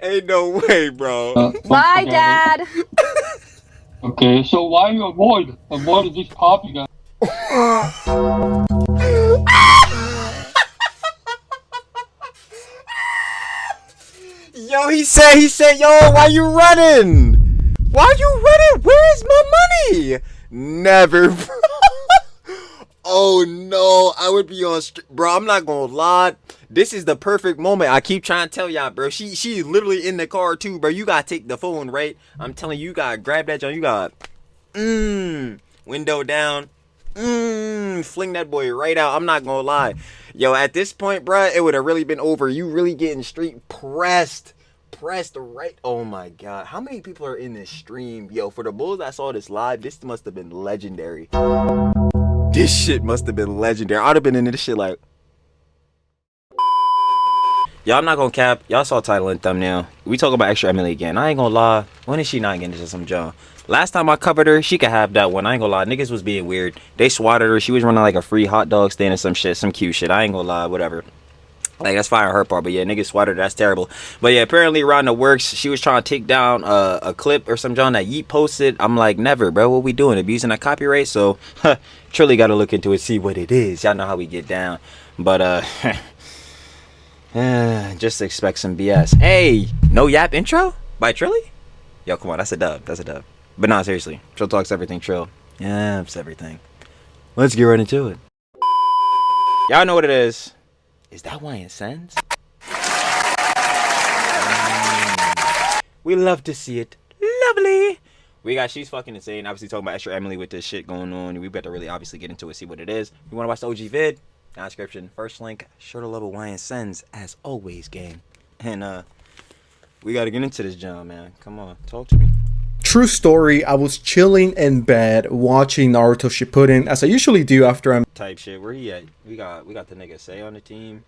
Ain't no way, bro. Bye, Dad. Okay, so why you avoid this copy guy? Yo, he said, yo, why you running? Why you running? Where's my money? Never. Oh no, I would be on bro, I'm not gonna lie. This is the perfect moment. I keep trying to tell y'all, bro. She literally in the car too, bro. You gotta take the phone, right? I'm telling you, you gotta grab that John. You got window down. Fling that boy right out. I'm not gonna lie. Yo, at this point, bro, it would have really been over. You really getting street pressed right. Oh my god, how many people are in this stream? Yo, for the bulls that saw this live, this must have been legendary. This shit must have been legendary. I'd have been into this shit like, y'all, I'm not gonna cap. Y'all saw title and thumbnail. We talk about ExtraEmily again. I ain't gonna lie. When is she not getting into some junk? Last time I covered her, she could have that one. I ain't gonna lie. Niggas was being weird. They swatted her. She was running like a free hot dog stand or some shit. Some cute shit. I ain't gonna lie. Whatever. Like, that's fine on her part. But yeah, niggas swatted her. That's terrible. But yeah, apparently around the works, she was trying to take down a clip or some junk that Yeet posted. I'm like, never, bro. What we doing? Abusing that copyright? So, Trilly got to look into it, see what it is. Y'all know how we get down. But, just expect some BS. Hey, no yap intro by Trilly? Yo, come on, that's a dub. That's a dub. But nah, seriously. Trill talks everything, Trill. Yeah, it's everything. Let's get right into it. Y'all know what it is. Is that why it sends? We love to see it. Lovely. We got She's Fucking Insane. Obviously talking about ExtraEmily with this shit going on. We better really obviously get into it, see what it is. If you want to watch the OG vid, down description. First link, sure to love a Why it sends, as always, gang. And we got to get into this jam, man. Come on, talk to me. True story, I was chilling in bed watching Naruto Shippuden, as I usually do after I'm type shit. Where he at? We got the nigga Say on the team.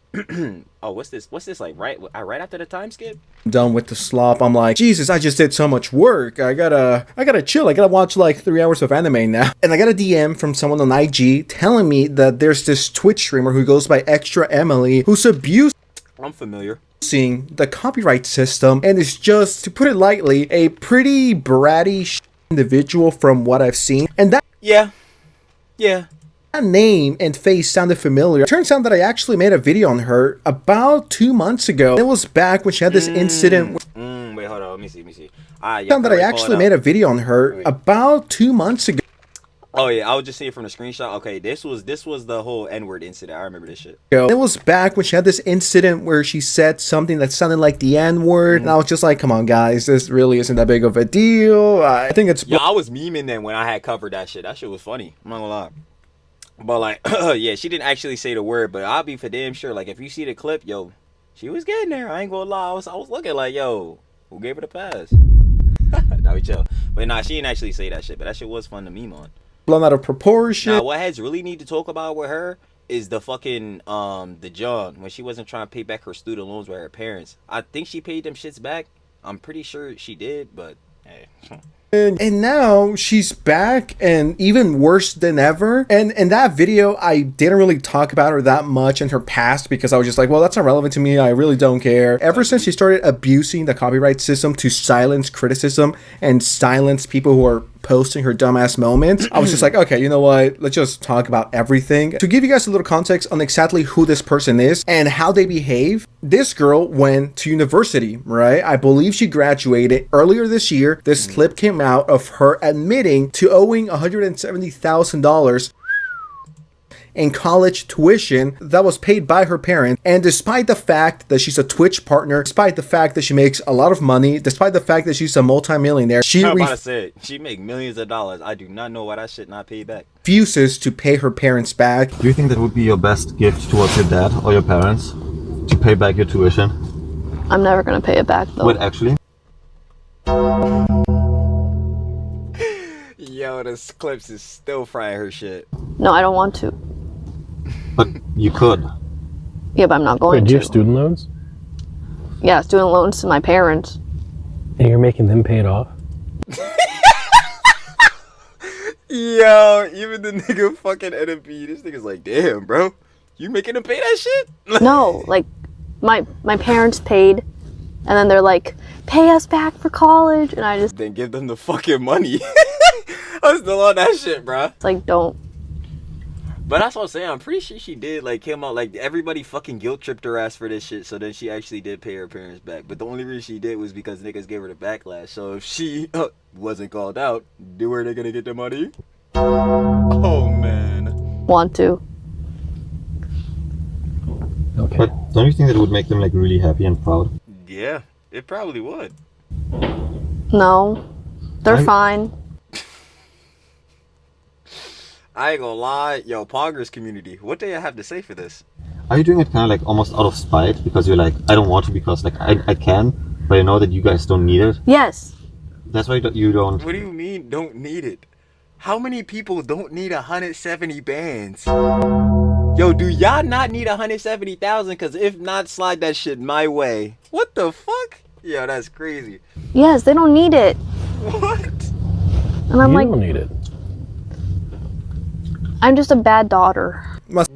Oh, what's this like right after the time skip? done with the slop. I'm like, Jesus, I just did so much work. I gotta chill. I gotta watch like 3 hours of anime now. And I got a DM from someone on IG telling me that there's this Twitch streamer who goes by ExtraEmily who's abused. I'm familiar. The copyright system, and is just, to put it lightly, a pretty bratty individual from what I've seen. And that that name and face sounded familiar. Turns out that I actually made a video on her about 2 months ago. It was back when she had this incident. Wait, hold on. Let me see. Found that I actually made a video on her about 2 months ago. Oh yeah, I was just seeing from the screenshot. Okay, this was the whole N-word incident. I remember this shit. It was back when she had this incident where she said something that sounded like the N-word, and I was just like, come on guys, this really isn't that big of a deal. I think it's... Yo, I was memeing then when I had covered that shit. That shit was funny. I'm not gonna lie. But like, yeah, she didn't actually say the word, but I'll be for damn sure. Like, if you see the clip, yo, she was getting there. I ain't gonna lie. I was looking like, yo, who gave her the pass? Now we chill. But nah, she didn't actually say that shit, but that shit was fun to meme on. Blown out of proportion. Now, what heads really need to talk about with her is the fucking the John, when she wasn't trying to pay back her student loans with her parents. I think she paid them shits back. I'm pretty sure she did, but hey. And now she's back, and even worse than ever. And in that video, I didn't really talk about her that much in her past because I was just like, well, that's not relevant to me. I really don't care. Ever since she started abusing the copyright system to silence criticism and silence people who are posting her dumbass moments, I was just like, okay, you know what? Let's just talk about everything. To give you guys a little context on exactly who this person is and how they behave, this girl went to university, right? I believe she graduated earlier this year. This clip came out of her admitting to owing $170,000 in college tuition that was paid by her parents. And despite the fact that she's a Twitch partner, despite the fact that she makes a lot of money, despite the fact that she's a multimillionaire, she make millions of dollars. I do not know why that shit not paid back. Refuses to pay her parents back. Do you think that would be your best gift towards your dad or your parents? To pay back your tuition? I'm never gonna pay it back though. Wait, actually? Yo, this clips is still frying her shit. No, I don't want to. But you could. Yeah, but I'm not going Wait, to. do you have student loans? Yeah, student loans to my parents. And you're making them pay it off? Yo, even the nigga fucking NMP, this nigga's like, damn, bro. You making them pay that shit? No, like, my parents paid, and then they're like, pay us back for college. And I just, Then give them the fucking money. I'm still on that shit, bruh. it's like, don't. But that's what I'm saying. I'm pretty sure she did, like, came out, like, everybody fucking guilt tripped her ass for this shit. So then she actually did pay her parents back. But the only reason she did was because niggas gave her the backlash. So if she wasn't called out, where are they gonna get the money? Oh, man. Want to. Okay. But don't you think that would make them like really happy and proud? Yeah, it probably would. No. They're fine. I ain't gonna lie. Yo, Poggers community, what do you have to say for this? Are you doing it kind of like almost out of spite because you're like, I don't want to because like I can, but I know that you guys don't need it. Yes. That's why you don't. What do you mean don't need it? How many people don't need 170 bands? Yo, do y'all not need 170,000? Cause if not, slide that shit my way. What the fuck? Yo, that's crazy. Yes, they don't need it. What? And I'm You like, don't need it. I'm just a bad daughter.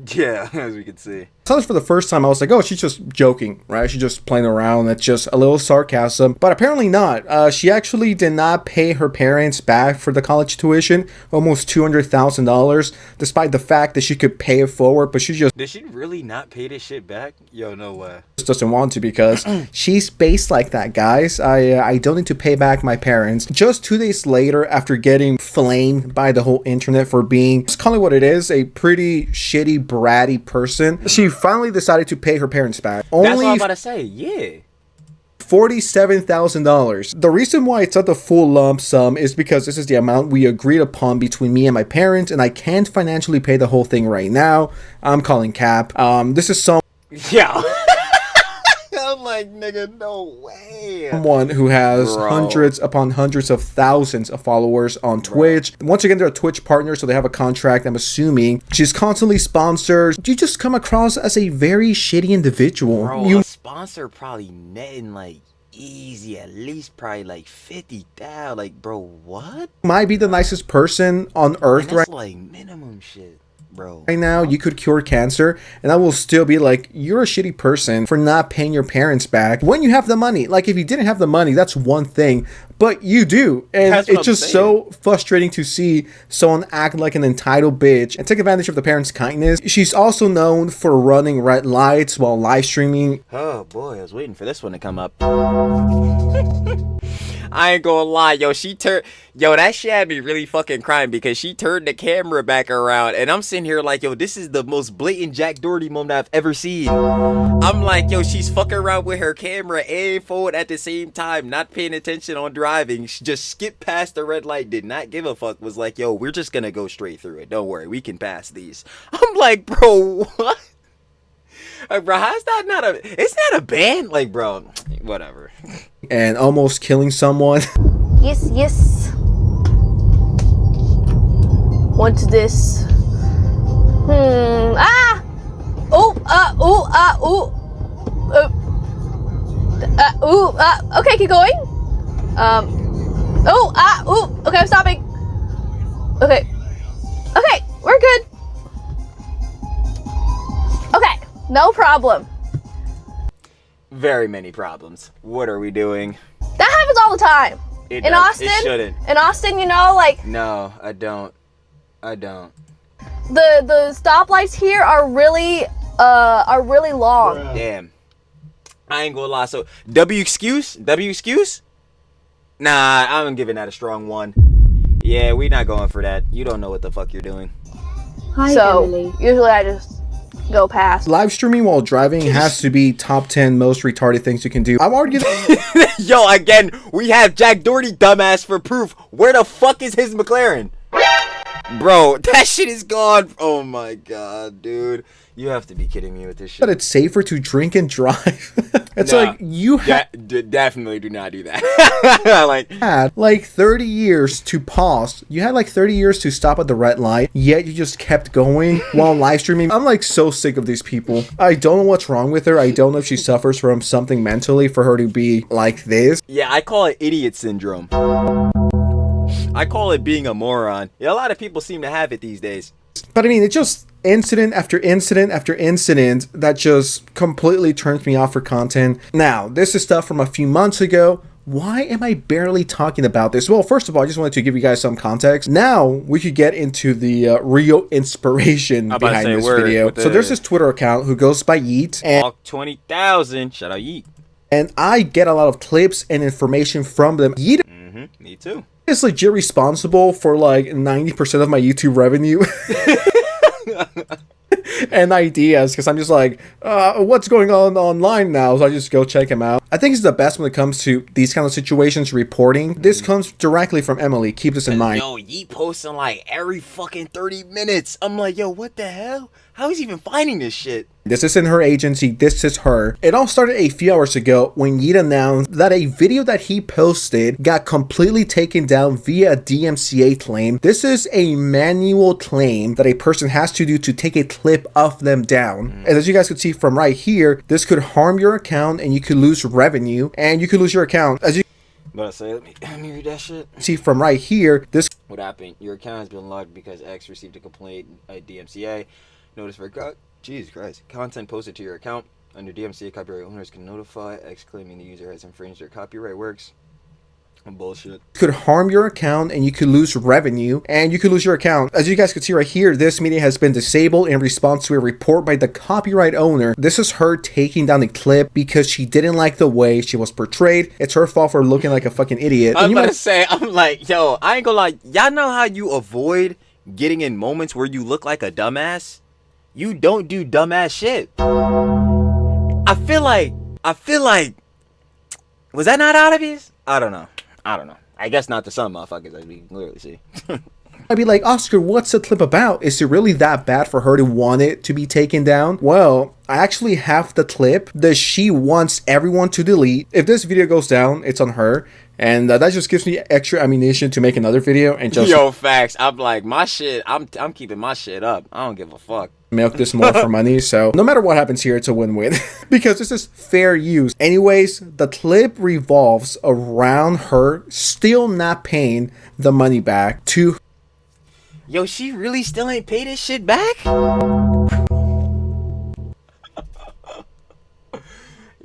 Yeah, as we can see. Saw this for the first time, I was like, oh, she's just joking, right? She's just playing around. That's just a little sarcasm. But apparently not. She actually did not pay her parents back for the college tuition, almost $200,000, despite the fact that she could pay it forward, but she just Did she really not pay this shit back? Yo, no way. doesn't want to because she's based like that, guys. I don't need to pay back my parents. Just 2 days later, after getting flamed by the whole internet for being, let's call it what it is, a pretty shitty, bratty person, she finally decided to pay her parents back. That's what I'm Only about to say, yeah. $47,000. The reason why it's not the full lump sum is because this is the amount we agreed upon between me and my parents, and I can't financially pay the whole thing right now. I'm calling cap. This is Yeah. I'm like, nigga, no way. someone who has Bro. hundreds upon hundreds of thousands of followers on Twitch. Once again, they're a Twitch partner, so they have a contract, I'm assuming. She's constantly sponsored. You just come across as a very shitty individual. Bro, You a sponsor probably netting like easy, at least probably like 50,000. Like, bro, what? might be the nicest person on earth And right that's like minimum shit, bro. right now. You could cure cancer, and I will still be like, you're a shitty person for not paying your parents back when you have the money. Like, if you didn't have the money, that's one thing, but you do, and That's what it's I'm just so frustrating to see someone act like an entitled bitch and take advantage of the parents' kindness. She's also known for running red lights while live streaming. Oh boy, I was waiting for this one to come up. I ain't gonna lie, yo, that shit had me really fucking crying because she turned the camera back around and I'm sitting here like, yo, this is the most blatant Jack Doherty moment I've ever seen. I'm like, yo, she's fucking around with her camera and phone at the same time, not paying attention on driving. She just skipped past the red light, did not give a fuck, was like, yo, we're just gonna go straight through it. Don't worry, we can pass these. I'm like, bro, what? Like, bro, how's that not it's not a band? Like, bro, whatever. And almost killing someone. Yes, yes. What's this? Ah! Okay, keep going. Okay, I'm stopping. Okay. Okay, we're good. Okay, no problem. Very many problems. What are we doing? That happens all the time. It In does. Austin, It shouldn't. in Austin, you know, like No, I don't. the stoplights here are really long. Damn. I ain't gonna lie. So, W excuse? Nah, I'm giving that a strong 1. Yeah, we not going for that. You don't know what the fuck you're doing. Hi, So Emily. usually I just go past. Live streaming while driving has to be top 10 most retarded things you can do. I'm arguing Yo, again, we have Jack Doherty dumbass for proof. Where the fuck is his McLaren? Bro, that shit is gone. Oh my god, dude. You have to be kidding me with this shit. that it's safer to drink and drive. It's Nah, like you definitely do not do that. Like, had like 30 years to pause. You had like 30 years to stop at the red light, yet you just kept going while live streaming. I'm like so sick of these people. I don't know what's wrong with her. I don't know if she suffers from something mentally for her to be like this. yeah, I call it idiot syndrome. I call it being a moron. Yeah, a lot of people seem to have it these days. But I mean, it's just incident after incident after incident that just completely turns me off for content. Now, this is stuff from a few months ago. why am I barely talking about this? Well, first of all, I just wanted to give you guys some context. Now we could get into the real inspiration behind this video. So there's this Twitter account who goes by Yeet, and 20,000. Shout out Yeet. And I get a lot of clips and information from them. Yeet me too. is legit responsible for like 90% of my YouTube revenue. And ideas, because I'm just like, what's going on online now? So I just go check him out. I think he's the best when it comes to these kind of situations, reporting. This comes directly from Emily. Keep this in mind. Yo, Yeet posting like every fucking 30 minutes. I'm like, yo, what the hell? How is he even finding this shit? This isn't her agency, this is her. It all started a few hours ago when Yeet announced that a video that he posted got completely taken down via a DMCA claim. This is a manual claim that a person has to do to take a clip of them down. And as you guys could see from right here, this could harm your account and you could lose revenue and you could lose your account. As you But say, let me read that shit. see from right here, this What happened? Your account has been locked because X received a complaint at DMCA. Notice for Jesus Christ. Content posted to your account under DMCA, copyright owners can notify X claiming the user has infringed their copyright works. Bullshit. could harm your account and you could lose revenue and you could lose your account. As you guys could see right here, this media has been disabled in response to a report by the copyright owner. This is her taking down the clip because she didn't like the way she was portrayed. It's her fault for looking like a fucking idiot. I'm about to say, I'm like, yo, I ain't gonna lie. Y'all know how you avoid getting in moments where you look like a dumbass? You don't do dumbass shit. I feel like, was that not obvious? I don't know. I guess not to some motherfuckers, as we can clearly see. I'd be like, Oscar, what's the clip about? Is it really that bad for her to want it to be taken down? Well, I actually have the clip that she wants everyone to delete. If this video goes down, it's on her. And that just gives me extra ammunition to make another video and just Yo, facts. I'm like, my shit, I'm keeping my shit up. I don't give a fuck. milk this more for money. So no matter what happens here, it's a win-win because this is fair use. Anyways, the clip revolves around her still not paying the money back to Yo, she really still ain't paid this shit back?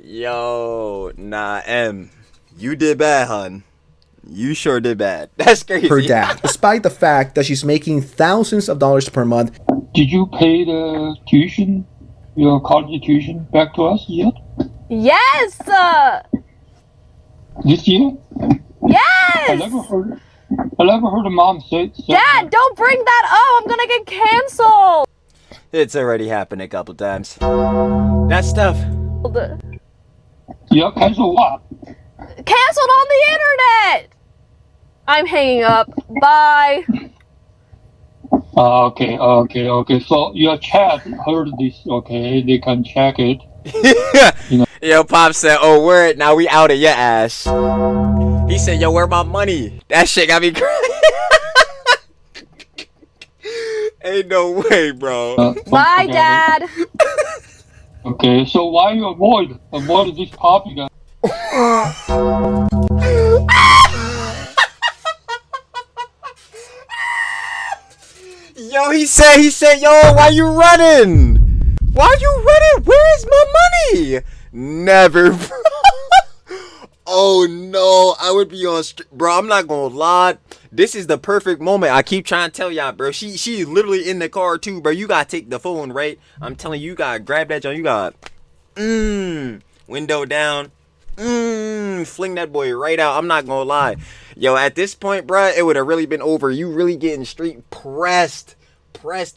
Yo, nah, M. You did bad, hun. You sure did bad. That's crazy. her dad, despite the fact that she's making thousands of dollars per month. Did you pay the tuition, your college tuition back to us yet? Yes! This year? I Yes! never heard a mom say Dad, don't bring that up! I'm gonna get canceled! It's already happened a couple times. That stuff. Yeah, cancel what? Canceled on the internet! I'm hanging up. Bye. Okay. So your chat heard this, okay? They can check it. Yo, Pop said, oh, word, now we out of your ass. He said, yo, where my money? That shit got me crazy. Ain't no way, bro. Bye, Dad. Okay, so why you avoid this topic? Yo, he said, yo, why you running? Why you running? Where is my money? Never, bro. Oh no, I would be on, bro. I'm not gonna lie. This is the perfect moment. I keep trying to tell y'all, bro. She literally in the car too, bro. You gotta take the phone, right? I'm telling you, you gotta grab that joint. You got, window down, fling that boy right out. I'm not gonna lie, yo. At this point, bro, it would have really been over. You really getting street pressed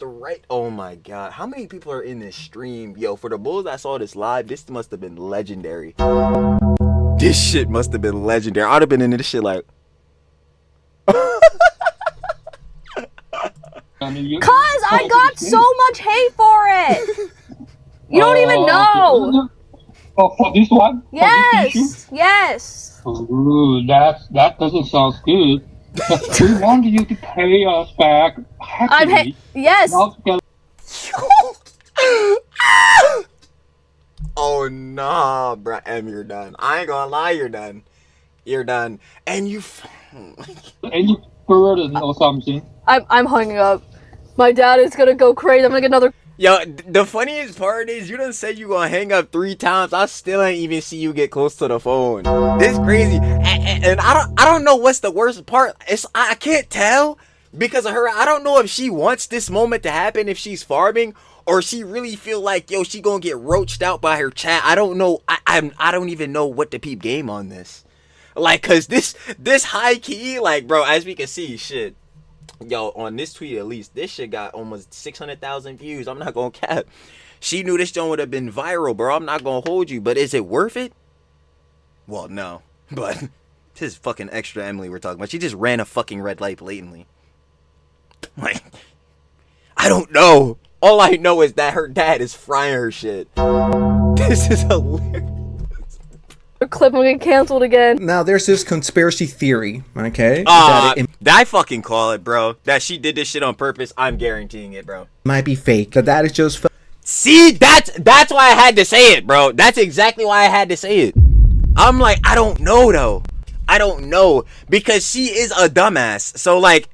right. Oh my god, how many people are in this stream, yo? For the bulls that saw this live, this must have been legendary. This shit must have been legendary. I'd have been into this shit like. Cause I got so much hate for it. You don't even know. Oh, for this one? Yes. Yes. Ooh, that doesn't sound good. We want you to pay us back happily. Yes. Not get Oh nah, bruh, M, you're done. I ain't gonna lie, you're done. You're done. And you any burden or something. I'm hanging up. My dad is gonna go crazy. I'm gonna get another. Yo, the funniest part is you done said you gonna hang up 3 times. I still ain't even see you get close to the phone. This crazy, and I don't know what's the worst part. I can't tell because of her. I don't know if she wants this moment to happen if she's farming, or she really feel like yo she gonna get roached out by her chat. I don't know. I don't even know what to peep game on this. Like, cause this high key, like, bro, as we can see, shit. Yo, on this tweet at least, this shit got almost 600,000 views. I'm not gonna cap. She knew this joint would have been viral, bro. I'm not gonna hold you, but is it worth it? Well, no. But this is fucking ExtraEmily we're talking about. She just ran a fucking red light blatantly. Like, I don't know. All I know is that her dad is frying her shit. This is hilarious. The clip will get canceled again. Now, there's this conspiracy theory, okay? That I fucking call it, bro. That she did this shit on purpose. I'm guaranteeing it, bro. Might be fake. That is just... See, that's why I had to say it, bro. That's exactly why I had to say it. I'm like, I don't know, though. I don't know. Because she is a dumbass. So, like,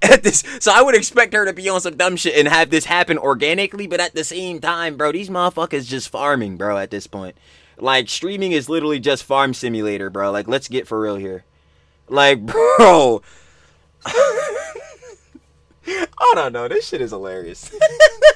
so I would expect her to be on some dumb shit and have this happen organically. But at the same time, bro, these motherfuckers just farming, bro, at this point. Like, streaming is literally just farm simulator, bro. Like, let's get for real here. Like, bro. I don't know. This shit is hilarious.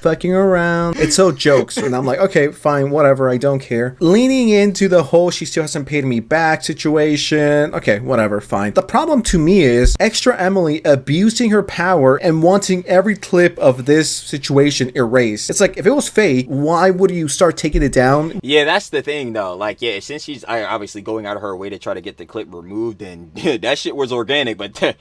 Fucking around. It's so jokes. And I'm like, okay, fine, whatever. I don't care. Leaning into the whole she still hasn't paid me back situation. Okay, whatever, fine. The problem to me is ExtraEmily abusing her power and wanting every clip of this situation erased. It's like, if it was fake, why would you start taking it down? Yeah, that's the thing, though. Like, yeah, since she's obviously going out of her way to try to get the clip removed, and that shit was organic, but that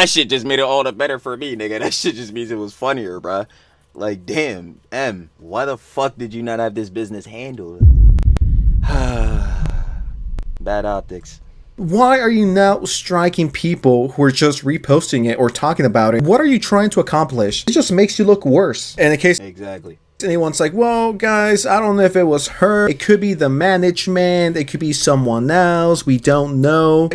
shit just made it all the better for me, nigga. That shit just means it was funnier, bruh. Like, damn, M, why the fuck did you not have this business handled? Bad optics. Why are you now striking people who are just reposting it or talking about it? What are you trying to accomplish? It just makes you look worse. And in case Exactly. anyone's like, well, guys, I don't know if it was her. It could be the management. It could be someone else. We don't know.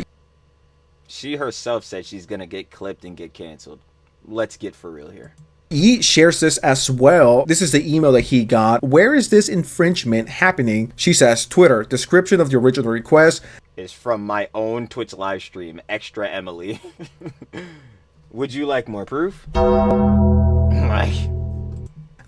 She herself said she's gonna get clipped and get canceled. Let's get for real here. He shares this as well. This is the email that he got. Where is this infringement happening? She says, Twitter, description of the original request is from my own Twitch live stream, ExtraEmily. Would you like more proof? Like,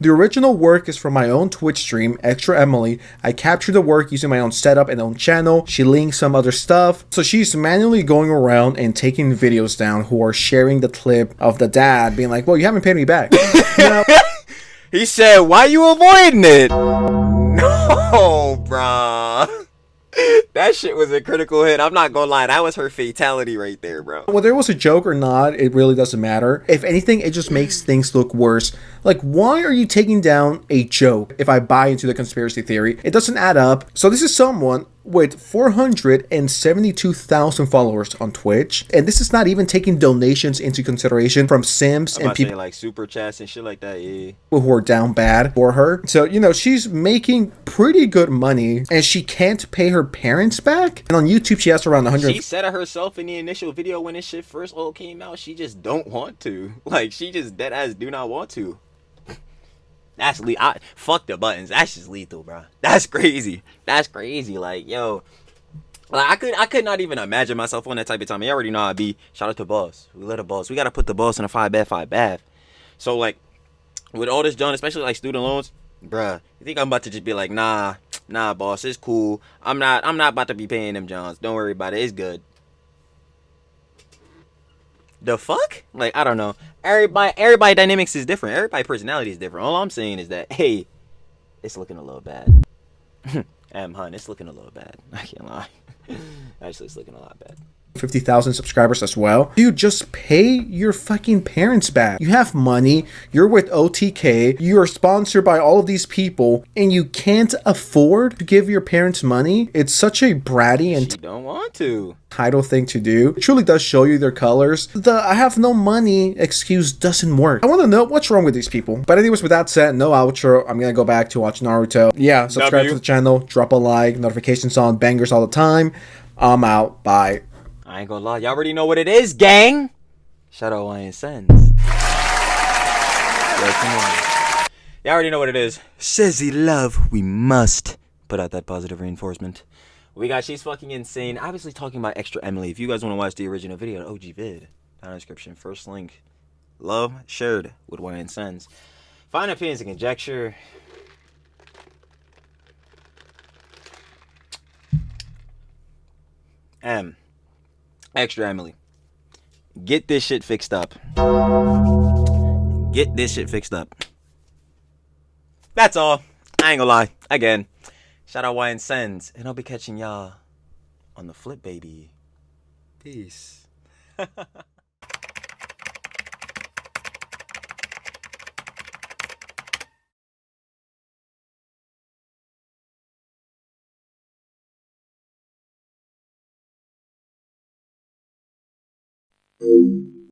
the original work is from my own Twitch stream, ExtraEmily. I captured the work using my own setup and own channel. She linked some other stuff. So she's manually going around and taking videos down who are sharing the clip of the dad being like, well, you haven't paid me back. Now, he said, why you avoiding it? No, bruh. That shit was a critical hit. I'm not gonna lie. That was her fatality right there, bro. whether it was a joke or not, it really doesn't matter. If anything, it just makes things look worse. Like, why are you taking down a joke if I buy into the conspiracy theory? It doesn't add up. So this is someone with 472,000 followers on Twitch, and this is not even taking donations into consideration from Sims and people like super chats and shit like that. Yeah, who are down bad for her. So, you know, she's making pretty good money and she can't pay her parents back. And on YouTube, she has around 100. She said it herself in the initial video when this shit first all came out. She just don't want to. Like, she just dead ass do not want to. That's fuck the buttons. That's just lethal, bro. That's crazy. That's crazy. Like, yo, like I could not even imagine myself on that type of time. You already know I'd be. Shout out to boss. We let a boss. We gotta put the boss in a 5 bath. So like, with all this done, especially like student loans, bruh, you think I'm about to just be like, nah, boss, it's cool. I'm not about to be paying them Johns. Don't worry about it. It's good. The fuck? Like, I don't know. Everybody dynamics is different. Everybody personality is different. All I'm saying is that, hey, it's looking a little bad. Hun, it's looking a little bad. I can't lie. Actually, it's looking a lot bad. 50,000 subscribers as well. Dude, just pay your fucking parents back. You have money. You're with OTK. You're sponsored by all of these people, and you can't afford to give your parents money. It's such a bratty and she don't want to. Title thing to do. It truly does show you their colors. The I have no money excuse doesn't work. I want to know what's wrong with these people. But anyways, with that said, no outro. I'm gonna go back to watch Naruto. Yeah, subscribe to the channel, drop a like, notifications on, bangers all the time. I'm out. Bye. I ain't gonna lie, y'all already know what it is, gang. Shout out YN Sens. Yo, come on. Y'all already know what it is. Sissy love, we must put out that positive reinforcement. We got She's Fucking Insane. Obviously talking about ExtraEmily. If you guys want to watch the original video, OG vid, down in the description. First link. Love shared with Wayne Sens. Final opinions and conjecture. ExtraEmily. Get this shit fixed up. Get this shit fixed up. That's all. I ain't gonna lie. Again, shout out Wayne Sens. And I'll be catching y'all on the flip, baby. Peace.